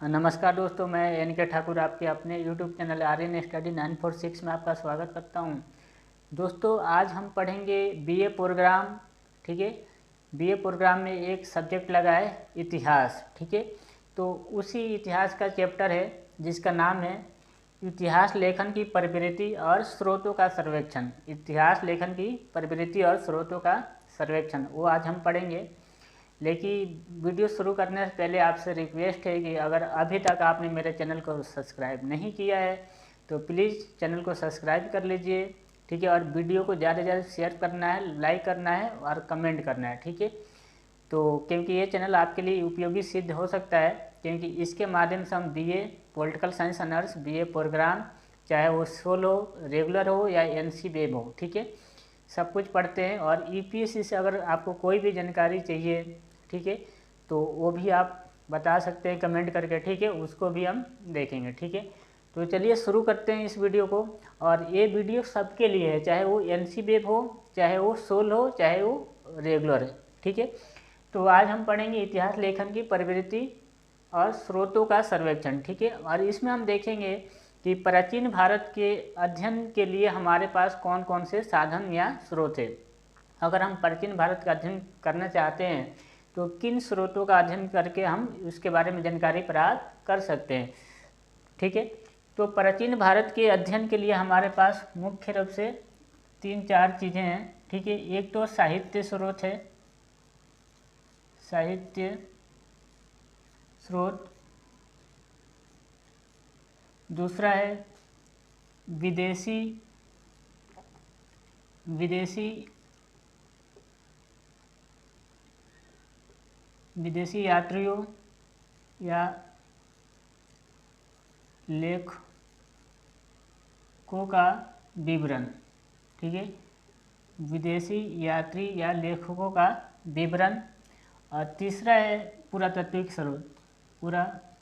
नमस्कार दोस्तों, मैं एन.के. ठाकुर आपके अपने यूट्यूब चैनल आर्यन स्टडी 946 में आपका स्वागत करता हूं। दोस्तों, आज हम पढ़ेंगे बीए प्रोग्राम। ठीक है, बीए प्रोग्राम में एक सब्जेक्ट लगा है इतिहास। ठीक है, तो उसी इतिहास का चैप्टर है जिसका नाम है इतिहास लेखन की प्रवृत्ति और स्रोतों का सर्वेक्षण। इतिहास लेखन की प्रवृत्ति और स्रोतों का सर्वेक्षण वो आज हम पढ़ेंगे। लेकिन वीडियो शुरू करने से पहले आपसे रिक्वेस्ट है कि अगर अभी तक आपने मेरे चैनल को सब्सक्राइब नहीं किया है तो प्लीज़ चैनल को सब्सक्राइब कर लीजिए। ठीक है, और वीडियो को ज़्यादा से ज़्यादा शेयर करना है, लाइक करना है और कमेंट करना है। ठीक है, तो क्योंकि ये चैनल आपके लिए उपयोगी सिद्ध हो सकता है, क्योंकि इसके माध्यम से हम BA political science honours, BA programme, चाहे वो सोल हो, रेगुलर हो या एनसी वेब हो, ठीक है, सब कुछ पढ़ते हैं। और यूपीएससी से अगर आपको कोई भी जानकारी चाहिए, ठीक है, तो वो भी आप बता सकते हैं कमेंट करके। ठीक है, उसको भी हम देखेंगे। ठीक है, तो चलिए शुरू करते हैं इस वीडियो को। और ये वीडियो सबके लिए है, चाहे वो एनसी वेब हो, चाहे वो सोल हो, चाहे वो रेगुलर है। ठीक है, तो आज हम पढ़ेंगे इतिहास लेखन की प्रवृत्ति और स्रोतों का सर्वेक्षण। ठीक है, और इसमें हम देखेंगे कि प्राचीन भारत के अध्ययन के लिए हमारे पास कौन कौन से साधन या स्रोत है। अगर हम प्राचीन भारत का अध्ययन करना चाहते हैं तो किन स्रोतों का अध्ययन करके हम उसके बारे में जानकारी प्राप्त कर सकते हैं। ठीक है, तो प्राचीन भारत के अध्ययन के लिए हमारे पास मुख्य रूप से 3-4 चीज़ें हैं। ठीक है, एक तो साहित्य स्रोत है, साहित्य स्रोत। दूसरा है विदेशी यात्रियों या लेखकों का विवरण। ठीक है, विदेशी यात्री या लेखकों का विवरण। और तीसरा है पुरातात्विक स्रोत, पुरातात्विक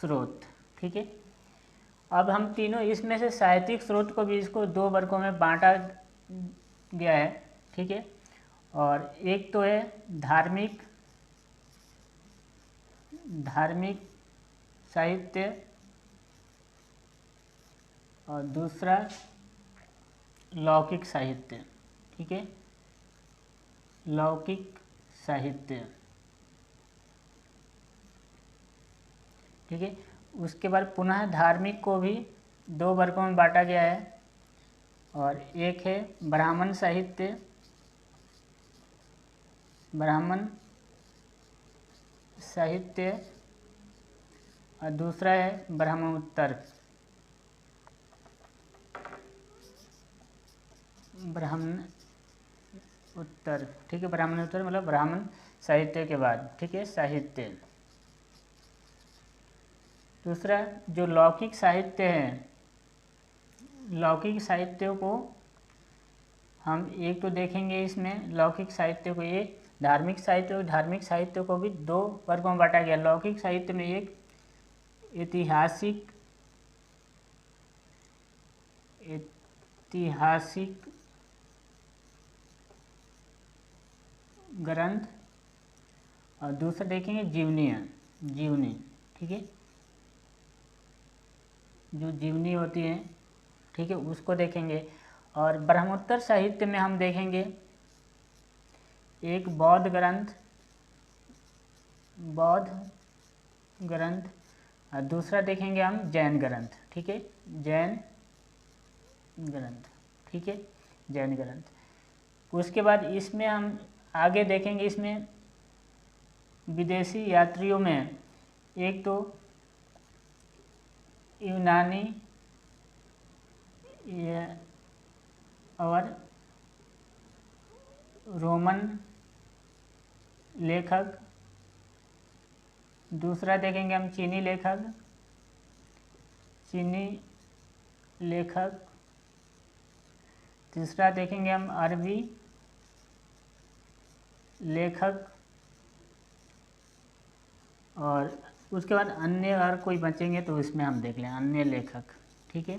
स्रोत। ठीक है, अब हम तीनों इसमें से साहित्यिक स्रोत को भी इसको 2 वर्गों में बांटा गया है। ठीक है, और एक तो है धार्मिक साहित्य और दूसरा लौकिक साहित्य। ठीक है, लौकिक साहित्य। ठीक है, उसके बाद पुनः धार्मिक को भी 2 वर्गों में बांटा गया है, और एक है ब्राह्मण साहित्य और दूसरा है ब्राह्मणोत्तर। ठीक है, ब्राह्मणोत्तर मतलब ब्राह्मण साहित्य के बाद। ठीक है, साहित्य। दूसरा जो लौकिक साहित्य है, लौकिक साहित्य को हम एक तो देखेंगे। इसमें लौकिक साहित्य को एक धार्मिक साहित्य को भी 2 वर्गों में बांटा गया। लौकिक साहित्य में एक ऐतिहासिक ग्रंथ और दूसरा देखेंगे जीवनी। ठीक है, जो जीवनी होती है, ठीक है, उसको देखेंगे। और ब्रह्मोत्तर साहित्य में हम देखेंगे एक बौद्ध ग्रंथ और दूसरा देखेंगे हम जैन ग्रंथ। ठीक है, जैन ग्रंथ। उसके बाद इसमें हम आगे देखेंगे, इसमें विदेशी यात्रियों में एक तो यूनानी और रोमन लेखक। दूसरा देखेंगे हम चीनी लेखक। तीसरा देखेंगे हम अरबी लेखक। और उसके बाद अन्य अगर कोई बचेंगे तो इसमें हम देख लें अन्य लेखक। ठीक है,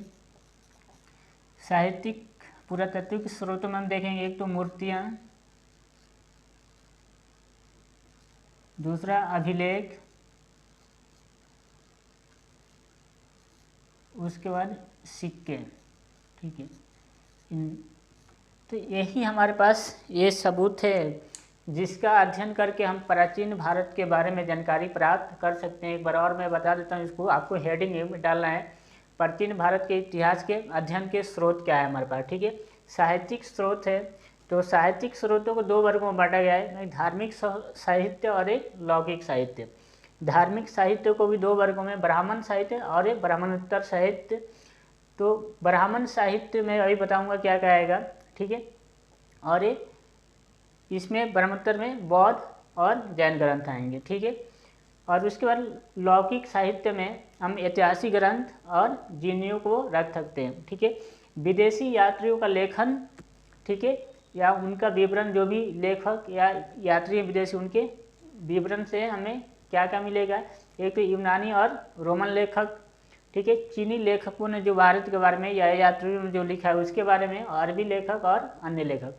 साहित्यिक पुरातात्विक स्रोतों में हम देखेंगे एक तो मूर्तियाँ, दूसरा अभिलेख, उसके बाद सिक्के, ठीक है। तो यही हमारे पास ये सबूत है जिसका अध्ययन करके हम प्राचीन भारत के बारे में जानकारी प्राप्त कर सकते हैं। एक बार और मैं बता देता हूँ इसको, आपको हेडिंग में डालना है, प्राचीन भारत के इतिहास के अध्ययन के स्रोत क्या है हमारे पास, ठीक है। साहित्यिक स्रोत है, तो साहित्यिक स्रोतों को दो वर्गों में बांटा गया है, एक धार्मिक साहित्य और एक लौकिक साहित्य। धार्मिक साहित्य को भी दो वर्गों में, ब्राह्मण साहित्य और एक ब्राह्मणोत्तर साहित्य। तो ब्राह्मण साहित्य में अभी बताऊंगा क्या क्या आएगा, ठीक है। और ये इसमें ब्रह्मोत्तर में बौद्ध और जैन ग्रंथ आएंगे, ठीक है। और उसके बाद लौकिक साहित्य में हम ऐतिहासिक ग्रंथ और जीवनियों को रख सकते हैं, ठीक है। विदेशी यात्रियों का लेखन, ठीक है, या उनका विवरण, जो भी लेखक या यात्री विदेशी, उनके विवरण से हमें क्या क्या मिलेगा, एक तो यूनानी और रोमन लेखक, ठीक है। चीनी लेखकों ने जो भारत के बारे में या यात्रियों ने जो लिखा है उसके बारे में, अरबी लेखक और अन्य लेखक।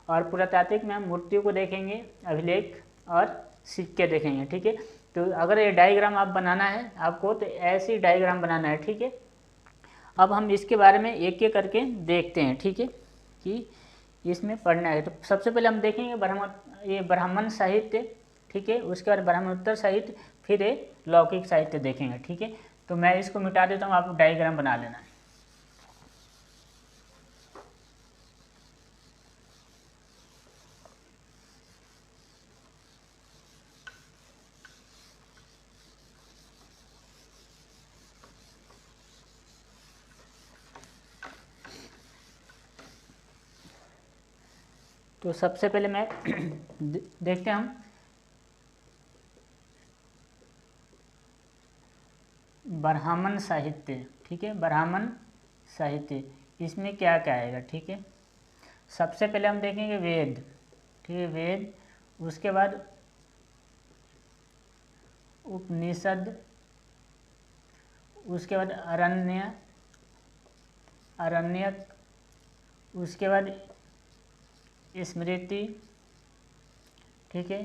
और पुरातात्विक में हम मूर्तियों को देखेंगे, अभिलेख और सिक्के देखेंगे, ठीक है। तो अगर ये डायग्राम आप बनाना है आपको, तो ऐसी डायग्राम बनाना है, ठीक है। अब हम इसके बारे में एक एक करके देखते हैं, ठीक है, कि इसमें पढ़ना है। तो सबसे पहले हम देखेंगे ये ब्राह्मण साहित्य, ठीक है। उसके बाद ब्राह्मणोत्तर साहित्य, फिर ये लौकिक साहित्य देखेंगे, ठीक है। तो मैं इसको मिटा देता हूँ, आप डायग्राम बना लेना है। तो सबसे पहले मैं देखते हैं हम ब्राह्मण साहित्य, ठीक है। ब्राह्मण साहित्य, इसमें क्या क्या आएगा, ठीक है। सबसे पहले हम देखेंगे वेद, ठीक है, वेद। उसके बाद उपनिषद, उसके बाद अरण्यक, उसके बाद स्मृति, ठीक है।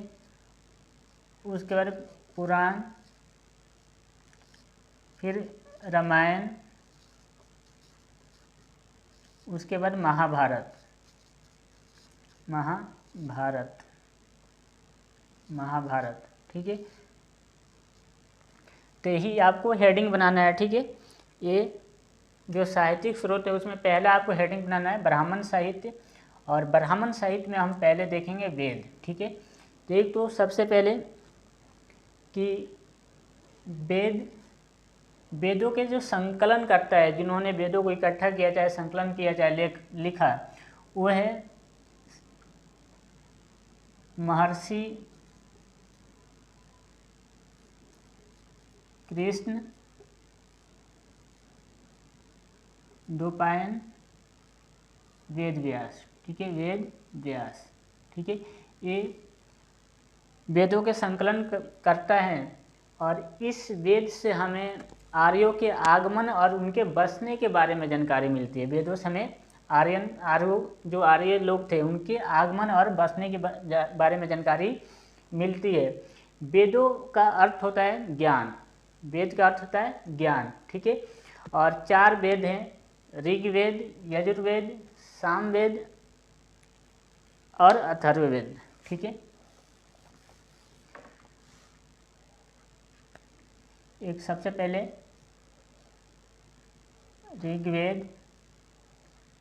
उसके बाद पुराण, फिर रामायण, उसके बाद महाभारत, महाभारत, ठीक है। तो यही आपको हेडिंग बनाना है, ठीक है। ये जो साहित्यिक स्रोत है उसमें पहला आपको हेडिंग बनाना है ब्राह्मण साहित्य, और ब्राह्मण साहित्य में हम पहले देखेंगे वेद, ठीक है। तो एक तो सबसे पहले कि वेदों के जो संकलन करता है, जिन्होंने वेदों को इकट्ठा किया, चाहे संकलन किया, चाहे लिखा, वो है महर्षि कृष्ण द्वैपायन वेद व्यास, ठीक है, वेद व्यास, ठीक है। ये वेदों के संकलन करता है, और इस वेद से हमें आर्यों के आगमन और उनके बसने के बारे में जानकारी मिलती है। वेदों से हमें जो आर्य लोग थे उनके आगमन और बसने के बारे में जानकारी मिलती है। वेदों का अर्थ होता है ज्ञान, वेद का अर्थ होता है ज्ञान, ठीक है। और 4 वेद हैं, ऋग्वेद, यजुर्वेद, सामवेद और अथर्ववेद, ठीक है। एक सबसे पहले ऋग्वेद,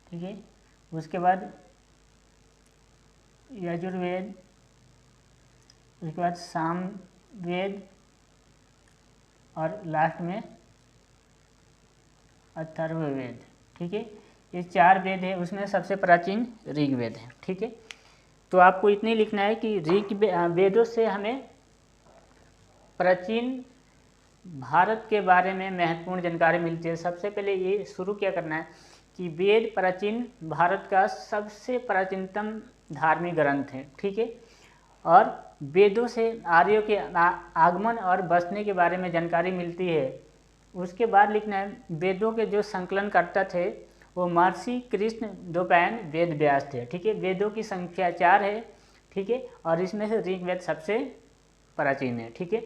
ठीक है। उसके बाद यजुर्वेद, उसके बाद सामवेद, और लास्ट में अथर्ववेद, ठीक है। ये 4 वेद है, उसमें सबसे प्राचीन ऋग्वेद है, ठीक है। तो आपको इतनी लिखना है कि वेदों से हमें प्राचीन भारत के बारे में महत्वपूर्ण जानकारी मिलती है। सबसे पहले ये शुरू क्या करना है कि वेद प्राचीन भारत का सबसे प्राचीनतम धार्मिक ग्रंथ है, ठीक है। और वेदों से आर्यों के आगमन और बसने के बारे में जानकारी मिलती है। उसके बाद लिखना है वेदों के जो संकलन करता थे वो महर्षि कृष्ण द्वैपायन वेद व्यास थे, ठीक है। वेदों की संख्या 4 है, ठीक है, और इसमें से ऋग्वेद सबसे प्राचीन है। ठीक है,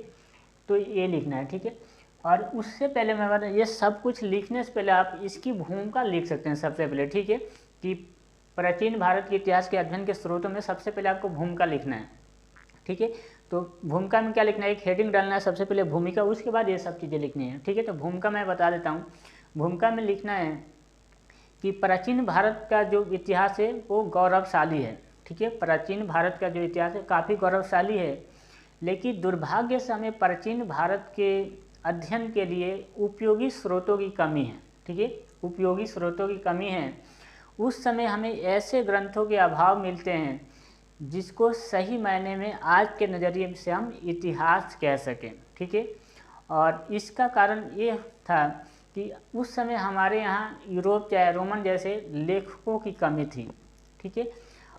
तो ये लिखना है। ठीक है, और उससे पहले मैं बता, ये सब कुछ लिखने से पहले आप इसकी भूमिका लिख सकते हैं सबसे पहले। ठीक है, कि प्राचीन भारत के इतिहास के अध्ययन के स्रोतों में सबसे पहले आपको भूमिका लिखना है। ठीक है, तो भूमिका में क्या लिखना है, एक हेडिंग डालना है सबसे पहले भूमिका, उसके बाद ये सब चीज़ें लिखनी है। ठीक है, तो भूमिका मैं बता देता हूँ। भूमिका में लिखना है कि प्राचीन भारत का जो इतिहास है वो गौरवशाली है। ठीक है, प्राचीन भारत का जो इतिहास है काफ़ी गौरवशाली है, लेकिन दुर्भाग्य से हमें प्राचीन भारत के अध्ययन के लिए उपयोगी स्रोतों की कमी है। ठीक है, उपयोगी स्रोतों की कमी है। उस समय हमें ऐसे ग्रंथों के अभाव मिलते हैं जिसको सही मायने में आज के नज़रिए से हम इतिहास कह सकें। ठीक है, और इसका कारण ये था कि उस समय हमारे यहाँ यूरोप चाहे रोमन जैसे लेखकों की कमी थी। ठीक है,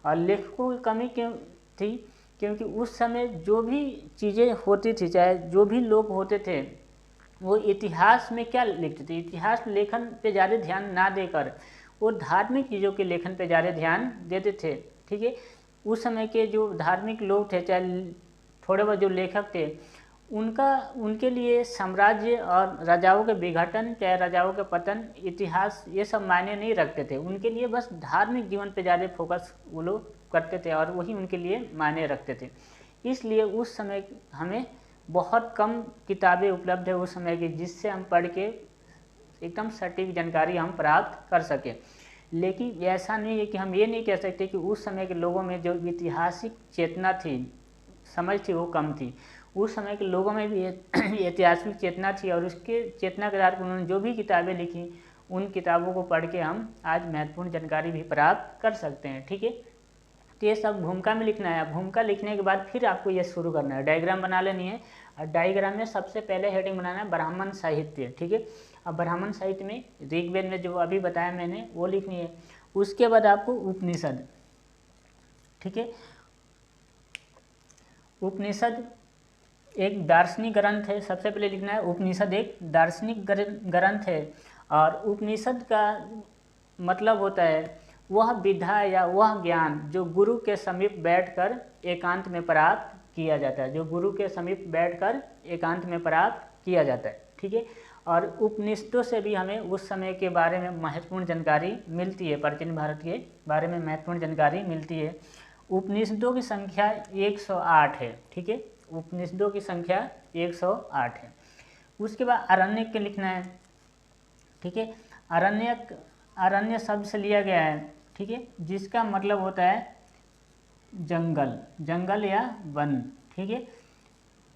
और लेखकों की कमी क्यों थी, क्योंकि उस समय जो भी चीज़ें होती थी, चाहे जो भी लोग होते थे, वो इतिहास में क्या लिखते थे, इतिहास लेखन पे ज़्यादा ध्यान ना देकर वो धार्मिक चीज़ों के लेखन पे ज़्यादा ध्यान देते थे। ठीक है, उस समय के जो धार्मिक लोग थे, चाहे थोड़े बहुत जो लेखक थे, उनके लिए साम्राज्य और राजाओं के विघटन चाहे राजाओं के पतन, इतिहास ये सब मायने नहीं रखते थे। उनके लिए बस धार्मिक जीवन पे ज़्यादा फोकस वो लोग करते थे और वही उनके लिए मायने रखते थे। इसलिए उस समय हमें बहुत कम किताबें उपलब्ध है उस समय की, जिससे हम पढ़ के एकदम सटीक जानकारी हम प्राप्त कर सकें। लेकिन ऐसा नहीं है कि हम ये नहीं कह सकते कि उस समय के लोगों में जो ऐतिहासिक चेतना थी, समझ थी, वो कम थी। उस समय के लोगों में भी ऐतिहासिक चेतना थी और उसके चेतना के आधार पर उन्होंने जो भी किताबें लिखी, उन किताबों को पढ़ के हम आज महत्वपूर्ण जानकारी भी प्राप्त कर सकते हैं। ठीक है, तो ये सब भूमिका में लिखना है। भूमिका लिखने के बाद फिर आपको ये शुरू करना है, डायग्राम बना लेनी है। और डायग्राम में सबसे पहले हेडिंग बनाना है ब्राह्मण साहित्य। ठीक है, अब ब्राह्मण साहित्य में ऋग्वेद में जो अभी बताया मैंने वो लिखनी है। उसके बाद आपको उपनिषद। ठीक है, उपनिषद एक दार्शनिक ग्रंथ है। सबसे पहले लिखना है उपनिषद एक दार्शनिक ग्रंथ है, और उपनिषद का मतलब होता है वह विद्या या वह ज्ञान जो गुरु के समीप बैठकर एकांत में प्राप्त किया जाता है, जो गुरु के समीप बैठकर एकांत में प्राप्त किया जाता है। ठीक है, और उपनिषदों से भी हमें उस समय के बारे में महत्वपूर्ण जानकारी मिलती है, प्राचीन भारत के बारे में महत्वपूर्ण जानकारी मिलती है। उपनिषदों की संख्या 108 है। ठीक है, उपनिषदों की संख्या 108 है। उसके बाद आरण्यक के लिखना है। ठीक है, अरण्य शब्द से लिया गया है। ठीक है, जिसका मतलब होता है जंगल, जंगल या वन। ठीक है,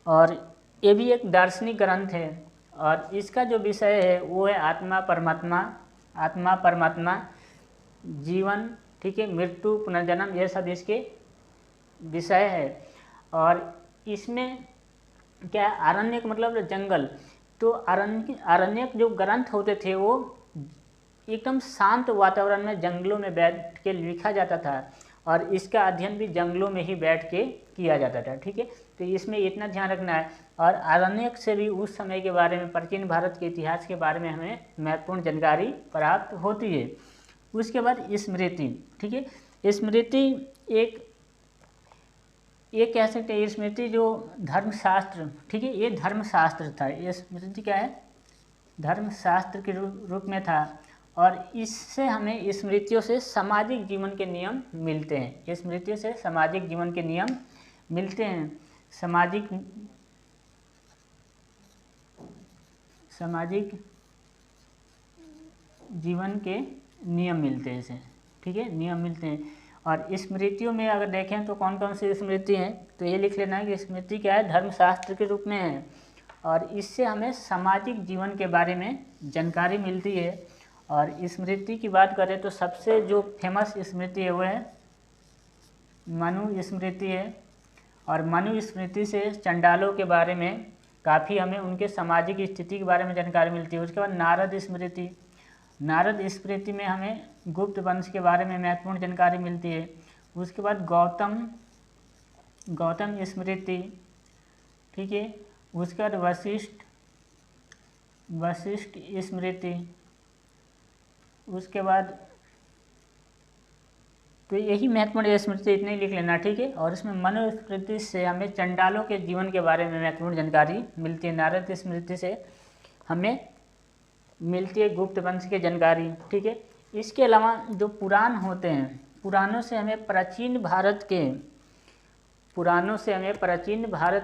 और ये भी एक दार्शनिक ग्रंथ है, और इसका जो विषय है वो है आत्मा परमात्मा, जीवन, ठीक है, मृत्यु, पुनर्जन्म, ये सब इसके विषय है। और इसमें क्या है, आरण्यक मतलब जंगल। तो आरण्यक जो ग्रंथ होते थे वो एकदम शांत वातावरण में जंगलों में बैठ के लिखा जाता था, और इसका अध्ययन भी जंगलों में ही बैठ के किया जाता था। ठीक है, तो इसमें इतना ध्यान रखना है। और आरण्यक से भी उस समय के बारे में, प्राचीन भारत के इतिहास के बारे में हमें महत्वपूर्ण जानकारी प्राप्त होती है। उसके बाद स्मृति। ठीक है, स्मृति ये कह सकते हैं, स्मृति जो धर्मशास्त्र, ठीक है, ये धर्मशास्त्र था। ये स्मृति क्या है, धर्मशास्त्र के रूप में था, और इससे हमें स्मृतियों से सामाजिक जीवन के नियम मिलते हैं। स्मृतियों से सामाजिक जीवन के नियम मिलते हैं, सामाजिक जीवन के नियम मिलते हैं इसे। ठीक है, नियम मिलते हैं। और स्मृतियों में अगर देखें तो कौन कौन सी स्मृति हैं, तो ये लिख लेना है कि स्मृति क्या है, धर्मशास्त्र के रूप में है, और इससे हमें सामाजिक जीवन के बारे में जानकारी मिलती है। और स्मृति की बात करें तो सबसे जो फेमस स्मृति है वो है मनु स्मृति है, और मनु स्मृति से चंडालों के बारे में काफ़ी हमें उनके सामाजिक स्थिति के बारे में जानकारी मिलती है। उसके बाद नारद स्मृति में हमें गुप्त वंश के बारे में महत्वपूर्ण जानकारी मिलती है। उसके बाद गौतम स्मृति, ठीक है। उसके बाद वशिष्ठ स्मृति, उसके बाद तो यही महत्वपूर्ण स्मृति इतने लिख लेना, ठीक है। और इसमें मनुस्मृति से हमें चंडालों के जीवन के बारे में महत्वपूर्ण जानकारी मिलती है। नारद स्मृति से हमें मिलती है गुप्त वंश की जानकारी, ठीक है। इसके अलावा जो पुराण होते हैं, पुराणों से हमें प्राचीन भारत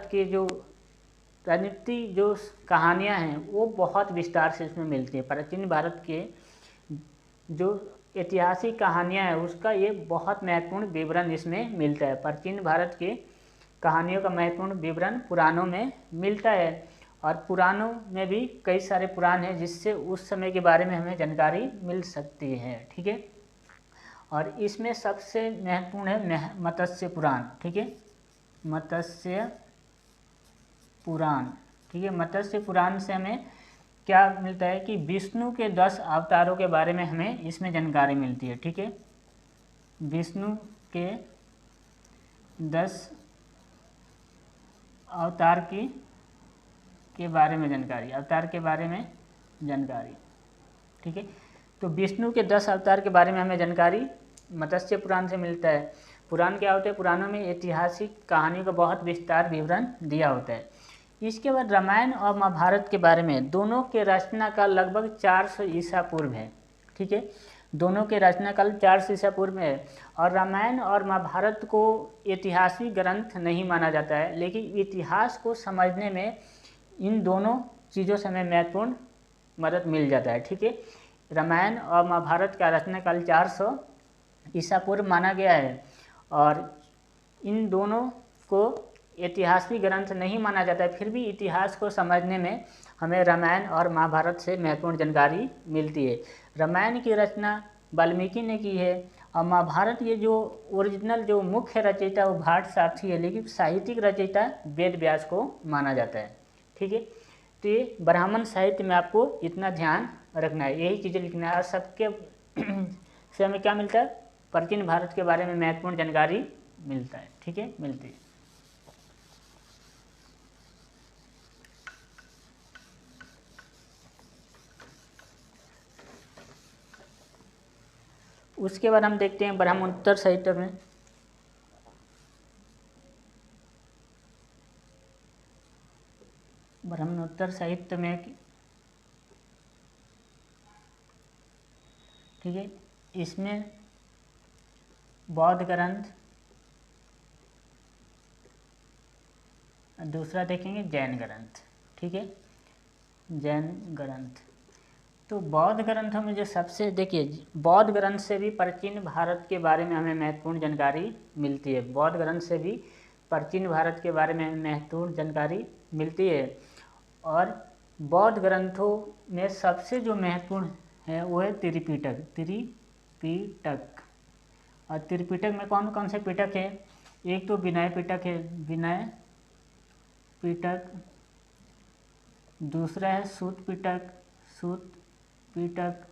के जो राजनीति जो कहानियाँ हैं वो बहुत विस्तार से इसमें मिलती है। प्राचीन भारत के जो ऐतिहासिक कहानियाँ हैं उसका ये बहुत महत्वपूर्ण विवरण इसमें मिलता है। प्राचीन भारत के कहानियों का महत्वपूर्ण विवरण पुराणों में मिलता है। और पुराणों में भी कई सारे पुराण हैं जिससे उस समय के बारे में हमें जानकारी मिल सकती है, ठीक है। और इसमें सबसे महत्वपूर्ण है मत्स्य पुराण, ठीक है, मत्स्य पुराण, ठीक है। मत्स्य पुराण से हमें क्या मिलता है कि विष्णु के 10 अवतारों के बारे में हमें इसमें जानकारी मिलती है, ठीक है। विष्णु के 10 अवतार के बारे में जानकारी, अवतार के बारे में जानकारी, ठीक है। तो विष्णु के 10 अवतार के बारे में हमें जानकारी मत्स्य पुराण से मिलता है। पुराण क्या होते हैं? पुराणों में ऐतिहासिक कहानियों का बहुत विस्तार विवरण दिया होता है। इसके बाद रामायण और महाभारत के बारे में, दोनों के रचना काल लगभग 400 ईसा पूर्व है, ठीक है। दोनों के रचना काल 400 ईसा पूर्व में है। और रामायण और महाभारत को ऐतिहासिक ग्रंथ नहीं माना जाता है, लेकिन इतिहास को समझने में इन दोनों चीज़ों से हमें महत्वपूर्ण मदद मिल जाता है, ठीक है। रामायण और महाभारत का रचना काल 400 ईसा पूर्व माना गया है। और इन दोनों को ऐतिहासिक ग्रंथ नहीं माना जाता है, फिर भी इतिहास को समझने में हमें रामायण और महाभारत से महत्वपूर्ण जानकारी मिलती है। रामायण की रचना वाल्मीकि ने की है और महाभारत ये जो ओरिजिनल जो मुख्य रचयिता वो भाट सारथी है, लेकिन साहित्यिक रचयिता वेद व्यास को माना जाता है, ठीक है। तो ये ब्राह्मण साहित्य में आपको इतना ध्यान रखना है, यही चीज़ें लिखना है। और सबके से हमें क्या मिलता है? प्राचीन भारत के बारे में महत्वपूर्ण जानकारी मिलता है, ठीक है, मिलती है। उसके बाद हम देखते हैं ब्राह्मणोत्तर साहित्य में। ब्राह्मणोत्तर साहित्य में, ठीक है, इसमें बौद्ध ग्रंथ, दूसरा देखेंगे जैन ग्रंथ, ठीक है, जैन ग्रंथ। तो बौद्ध ग्रंथों में जो सबसे, देखिए बौद्ध ग्रंथ से भी प्राचीन भारत के बारे में हमें महत्वपूर्ण जानकारी मिलती है। बौद्ध ग्रंथ से भी प्राचीन भारत के बारे में महत्वपूर्ण जानकारी मिलती है। और बौद्ध ग्रंथों में सबसे जो महत्वपूर्ण है वो है त्रिपिटक, त्रिपिटक। और त्रिपिटक में कौन कौन से पिटक है? एक तो विनय पिटक है, विनय पिटक, दूसरा है सूत पिटक, सूत पिटक,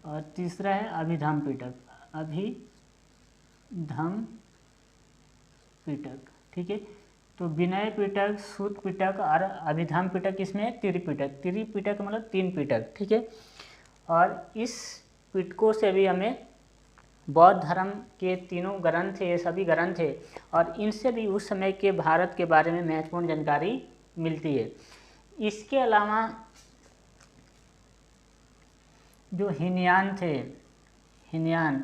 और तीसरा है अभिधम पिटक, अभिधम पिटक, ठीक है। तो विनय पिटक, सूत पिटक और अभिधम पिटक, इसमें त्रिपिटक, त्रिपिटक मतलब 3 पिटक, ठीक है। और इस पिटकों से भी हमें बौद्ध धर्म के तीनों ग्रंथ है, ये सभी ग्रंथ है, और इनसे भी उस समय के भारत के बारे में महत्वपूर्ण जानकारी मिलती है। इसके अलावा जो हीनयान थे, हीनयान,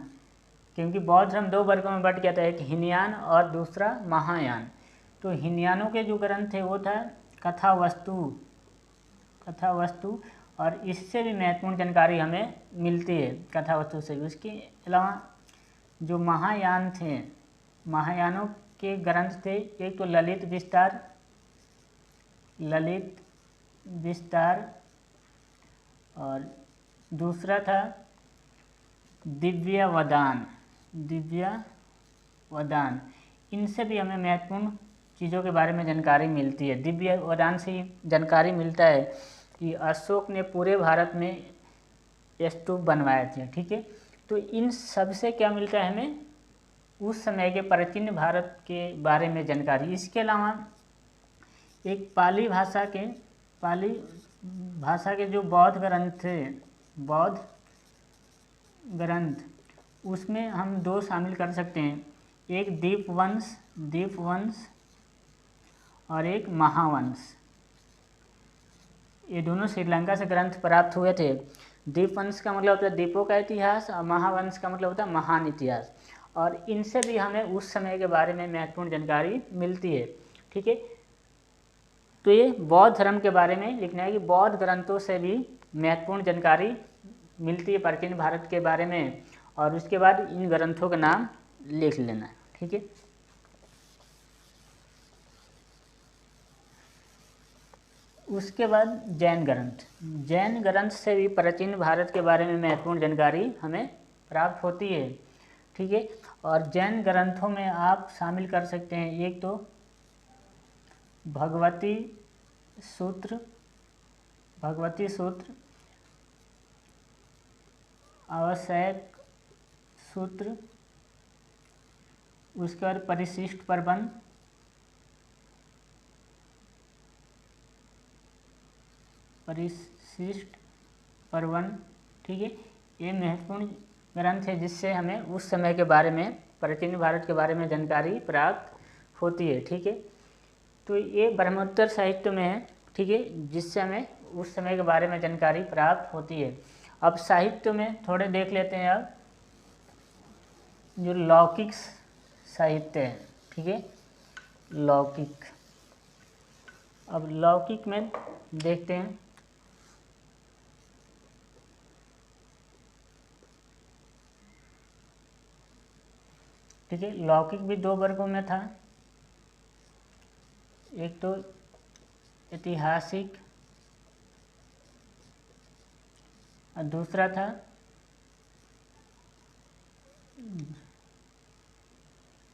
क्योंकि बौद्ध धर्म 2 वर्गों में बट गया था, एक हीनयान और दूसरा महायान। तो हीनयानों के जो ग्रंथ थे वो था कथावस्तु, कथावस्तु, और इससे भी महत्वपूर्ण जानकारी हमें मिलती है कथावस्तु से भी। उसके अलावा जो महायान थे, महायानों के ग्रंथ थे, एक तो ललित विस्तार, ललित विस्तार, और दूसरा था दिव्यवदान, दिव्यवदान। इनसे भी हमें महत्वपूर्ण चीज़ों के बारे में जानकारी मिलती है। दिव्यवदान से ही जानकारी मिलता है कि अशोक ने पूरे भारत में स्तूप बनवाए थे, ठीक है। तो इन सब से क्या मिलता है हमें? उस समय के प्राचीन भारत के बारे में जानकारी। इसके अलावा एक पाली भाषा के जो बौद्ध ग्रंथ थे, बौद्ध ग्रंथ, उसमें हम दो शामिल कर सकते हैं, एक दीपवंश और एक महावंश। ये दोनों श्रीलंका से ग्रंथ प्राप्त हुए थे। दीपवंश का मतलब होता है द्वीपों का इतिहास और महावंश का मतलब होता है महान इतिहास। और इनसे भी हमें उस समय के बारे में महत्वपूर्ण जानकारी मिलती है। ठीक है, तो ये बौद्ध धर्म के बारे में लिखना है कि बौद्ध ग्रंथों से भी महत्वपूर्ण जानकारी मिलती है प्राचीन भारत के बारे में, और उसके बाद इन ग्रंथों का नाम लिख लेना। ठीक है, उसके बाद जैन ग्रंथ से भी प्राचीन भारत के बारे में महत्वपूर्ण जानकारी हमें प्राप्त होती है। ठीक है, और जैन ग्रंथों में आप शामिल कर सकते हैं, एक तो भगवती सूत्र, आवश्यक सूत्र, उसके बाद परिशिष्ट प्रबंध, ठीक है, ये महत्वपूर्ण ग्रंथ है जिससे हमें उस समय के बारे में, प्राचीन भारत के बारे में जानकारी प्राप्त होती है। ठीक है, तो ये ब्रह्मोत्तर साहित्य में है। ठीक है, जिससे हमें उस समय के बारे में जानकारी प्राप्त होती है। अब साहित्य में थोड़े देख लेते हैं। अब जो लौकिक साहित्य है, ठीक है, लौकिक, अब लौकिक में देखते हैं। ठीक है, लौकिक भी दो वर्गों में था, एक तो ऐतिहासिक और दूसरा था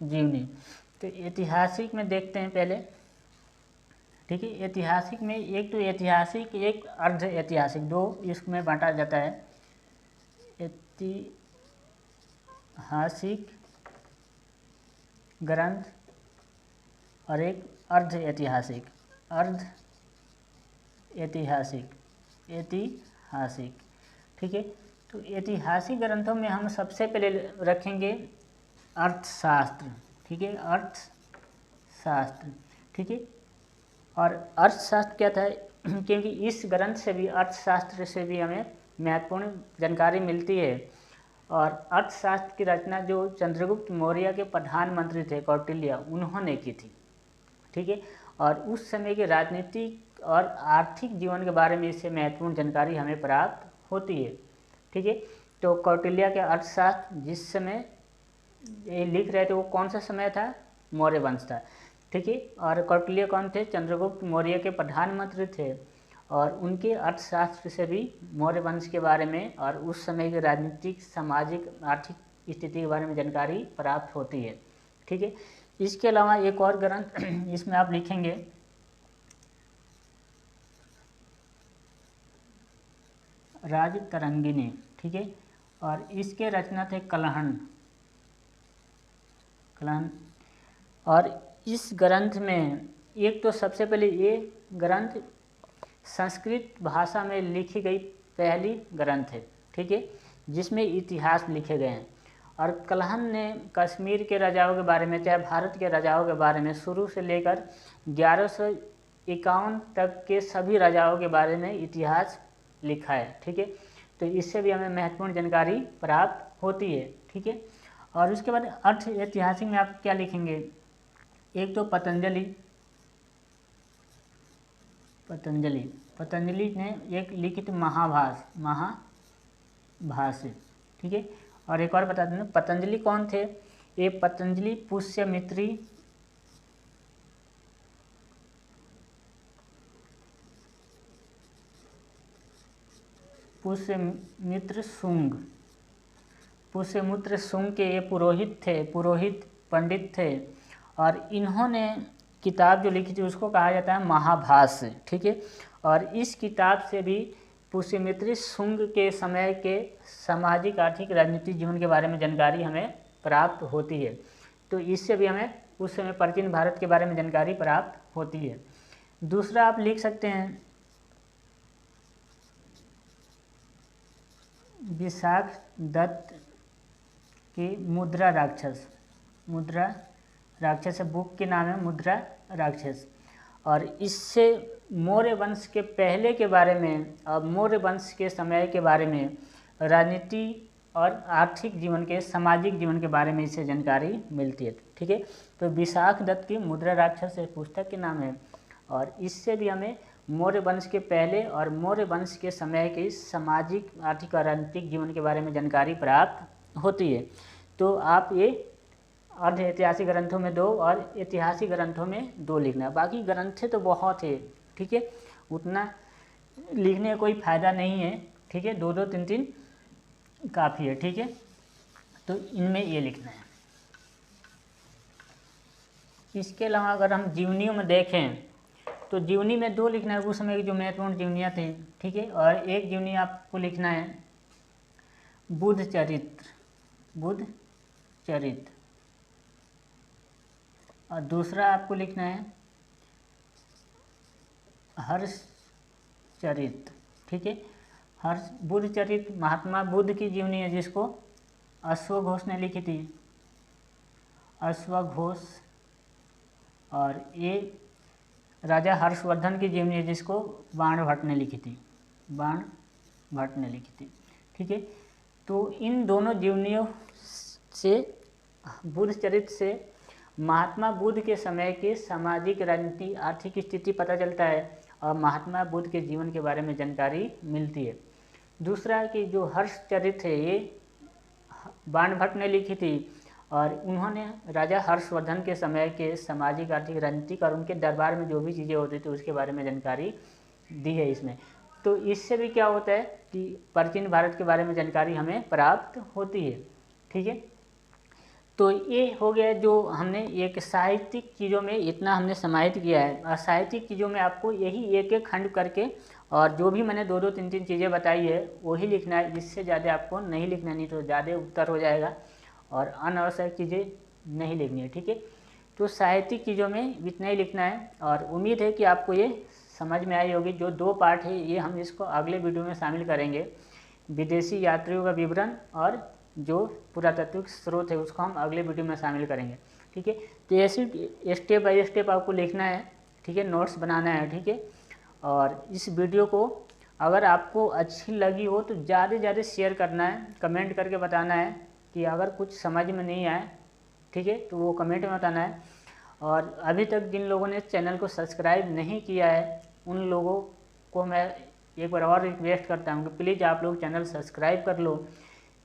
जीवनी। तो ऐतिहासिक में देखते हैं पहले। ठीक है, ऐतिहासिक में एक तो ऐतिहासिक, एक अर्ध ऐतिहासिक, दो इसमें बांटा जाता है। ऐतिहासिक ग्रंथ और एक अर्ध ऐतिहासिक, ऐतिहासिक। ठीक है, तो ऐतिहासिक ग्रंथों में हम सबसे पहले रखेंगे अर्थशास्त्र। ठीक है, अर्थशास्त्र। ठीक है, और अर्थशास्त्र क्या था क्योंकि इस ग्रंथ से भी, अर्थशास्त्र से भी हमें महत्वपूर्ण जानकारी मिलती है। और अर्थशास्त्र की रचना जो चंद्रगुप्त मौर्य के प्रधानमंत्री थे कौटिल्य, उन्होंने की थी। ठीक है, और उस समय के राजनीतिक और आर्थिक जीवन के बारे में इससे महत्वपूर्ण जानकारी हमें प्राप्त होती है। ठीक है, तो कौटिल्य के अर्थशास्त्र जिस समय ये लिख रहे थे वो कौन सा समय था? मौर्य वंश था। ठीक है, और कौटिल्य कौन थे? चंद्रगुप्त मौर्य के प्रधानमंत्री थे, और उनके अर्थशास्त्र से भी मौर्य वंश के बारे में और उस समय के राजनीतिक, सामाजिक, आर्थिक स्थिति के बारे में जानकारी प्राप्त होती है। ठीक है, इसके अलावा एक और ग्रंथ इसमें आप लिखेंगे राजतरंगिणी। ठीक है, और इसके रचना थे कलहन। और इस ग्रंथ में एक तो सबसे पहले ये ग्रंथ संस्कृत भाषा में लिखी गई पहली ग्रंथ है। ठीक है, जिसमें इतिहास लिखे गए हैं। और कलहन ने कश्मीर के राजाओं के बारे में, चाहे भारत के राजाओं के बारे में, शुरू से लेकर 1151 तक के सभी राजाओं के बारे में इतिहास लिखा है। ठीक है, तो इससे भी हमें महत्वपूर्ण जानकारी प्राप्त होती है। ठीक है, और उसके बाद अर्थ ऐतिहासिक में आप क्या लिखेंगे? एक तो पतंजलि ने एक लिखित महाभाष्य। ठीक है, और एक और बता दें, पतंजलि कौन थे? ये पतंजलि पुष्यमित्र शुंग के ये पुरोहित पंडित थे। और इन्होंने किताब जो लिखी थी उसको कहा जाता है महाभाष्य। ठीक है, और इस किताब से भी पुष्यमित्र शुंग के समय के सामाजिक, आर्थिक, राजनीतिक जीवन के बारे में जानकारी हमें प्राप्त होती है। तो इससे भी हमें उस समय प्राचीन भारत के बारे में जानकारी प्राप्त होती है। दूसरा आप लिख सकते हैं विशाख दत्त कि मुद्रा राक्षस, मुद्रा राक्षस बुक के नाम है मुद्रा राक्षस। और इससे मौर्य वंश के पहले के बारे में और मौर्य वंश के समय के बारे में, राजनीति और आर्थिक जीवन के, सामाजिक जीवन के बारे में इससे जानकारी मिलती है। ठीक है, तो विशाख दत्त की मुद्रा राक्षस एक पुस्तक के नाम है, और इससे भी हमें मौर्य वंश के पहले और मौर्य वंश के समय के सामाजिक, आर्थिक और राजनीतिक जीवन के बारे में जानकारी प्राप्त होती है। तो आप ये अर्ध ऐतिहासिक ग्रंथों में 2 और ऐतिहासिक ग्रंथों में 2 लिखना। बाकी ग्रंथ तो बहुत है, ठीक है, उतना लिखने का कोई फ़ायदा नहीं है। ठीक है, 2-2, 3-3 काफ़ी है। ठीक है, तो इनमें ये लिखना है। इसके अलावा अगर हम जीवनियों में देखें तो जीवनी में 2 लिखना है, उस समय की जो महत्वपूर्ण जीवनियाँ थी। ठीक है, और एक जीवनी आपको लिखना है बुद्ध चरित्र, बुद्ध चरित्र, और दूसरा आपको लिखना है हर्ष चरित्र। ठीक है, हर्ष बुद्ध चरित्र महात्मा बुद्ध की जीवनी है, जिसको अश्वघोष ने लिखी थी, अश्वघोष। और ये राजा हर्षवर्धन की जीवनी है, जिसको बाणभट्ट ने लिखी थी, बाणभट्ट ने लिखी थी। ठीक है, तो इन दोनों जीवनियों से, बुद्ध चरित्र से महात्मा बुद्ध के समय के सामाजिक, राजनीतिक, आर्थिक स्थिति पता चलता है और महात्मा बुद्ध के जीवन के बारे में जानकारी मिलती है। दूसरा कि जो हर्ष चरित्र है, ये बाणभट्ट ने लिखी थी, और उन्होंने राजा हर्षवर्धन के समय के सामाजिक, आर्थिक, राजनीतिक और उनके दरबार में जो भी चीज़ें होती थी उसके बारे में जानकारी दी है इसमें। तो इससे भी क्या होता है कि प्राचीन भारत के बारे में जानकारी हमें प्राप्त होती है। ठीक है, तो ये हो गया जो हमने एक साहित्यिक चीज़ों में इतना हमने समाहित किया है। और साहित्यिक चीज़ों में आपको यही एक एक खंड करके, और जो भी मैंने 2-2, 3-3 चीज़ें बताई है वही लिखना है, जिससे ज़्यादा आपको नहीं लिखना, नहीं तो ज़्यादा उत्तर हो जाएगा, और अनावश्यक चीज़ें नहीं लिखनी है। ठीक है, तो साहित्यिक चीज़ों में इतना ही लिखना है, और उम्मीद है कि आपको ये समझ में आई होगी। जो 2 पार्ट है ये हम इसको अगले वीडियो में शामिल करेंगे, विदेशी यात्रियों का विवरण और जो पुरातात्विक स्रोत है उसको हम अगले वीडियो में शामिल करेंगे। ठीक है, तो ऐसे स्टेप बाय स्टेप आपको लिखना है। ठीक है, नोट्स बनाना है। ठीक है, और इस वीडियो को अगर आपको अच्छी लगी हो तो ज़्यादा से ज़्यादा शेयर करना है, कमेंट करके बताना है कि अगर कुछ समझ में नहीं आए, ठीक है, तो वो कमेंट में बताना है। और अभी तक जिन लोगों ने चैनल को सब्सक्राइब नहीं किया है उन लोगों को मैं एक बार और रिक्वेस्ट करता हूँ कि प्लीज़ आप लोग चैनल सब्सक्राइब कर लो,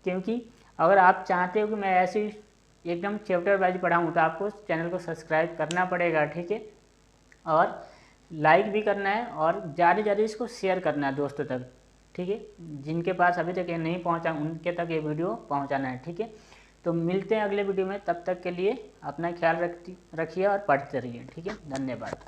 क्योंकि अगर आप चाहते हो कि मैं ऐसे एकदम चैप्टर वाइज पढ़ाऊँ तो आपको चैनल को सब्सक्राइब करना पड़ेगा। ठीक है, और लाइक भी करना है, और ज़्यादा से ज़्यादा इसको शेयर करना है दोस्तों तक। ठीक है, जिनके पास अभी तक ये नहीं पहुंचा उनके तक ये वीडियो पहुंचाना है। ठीक है, तो मिलते हैं अगले वीडियो में, तब तक के लिए अपना ख्याल रखिए और पढ़ते रहिए। ठीक है, धन्यवाद।